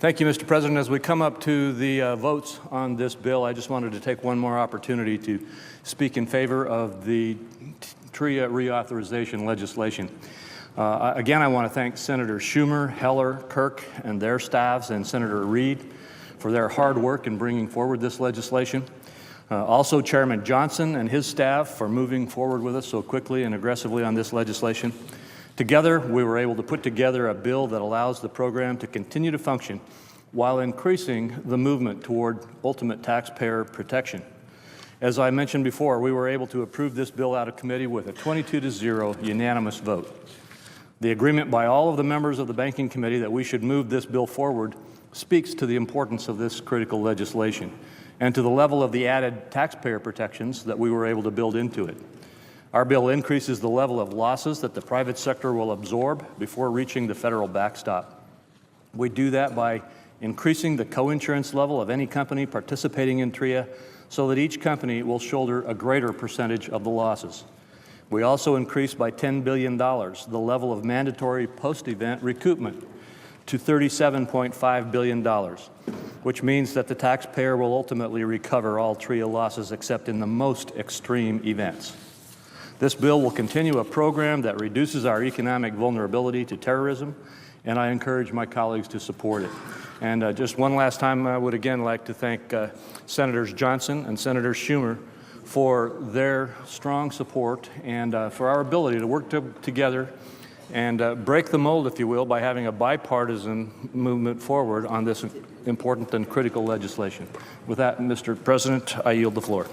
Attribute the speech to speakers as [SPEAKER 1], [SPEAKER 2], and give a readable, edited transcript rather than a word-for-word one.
[SPEAKER 1] Thank you, Mr. President. As we come up to the votes on this bill, I just wanted to take one more opportunity to speak in favor of the TRIA reauthorization legislation. Again, I want to thank Senators Schumer, Heller, Kirk, and their staffs, and Senator Reed for their hard work in bringing forward this legislation. Also, Chairman Johnson and his staff for moving forward with us so quickly and aggressively on this legislation. Together, we were able to put together a bill that allows the program to continue to function while increasing the movement toward ultimate taxpayer protection. As I mentioned before, we were able to approve this bill out of committee with a 22-0 unanimous vote. The agreement by all of the members of the Banking Committee that we should move this bill forward speaks to the importance of this critical legislation and to the level of the added taxpayer protections that we were able to build into it. Our bill increases the level of losses that the private sector will absorb before reaching the federal backstop. We do that by increasing the co-insurance level of any company participating in TRIA so that each company will shoulder a greater percentage of the losses. We also increase by $10 billion the level of mandatory post-event recoupment to $37.5 billion, which means that the taxpayer will ultimately recover all TRIA losses except in the most extreme events. This bill will continue a program that reduces our economic vulnerability to terrorism, and I encourage my colleagues to support it. And just one last time, I would again like to thank Senators Johnson and Senator Schumer for their strong support and for our ability to work together and break the mold, if you will, by having a bipartisan movement forward on this important and critical legislation. With that, Mr. President, I yield the floor.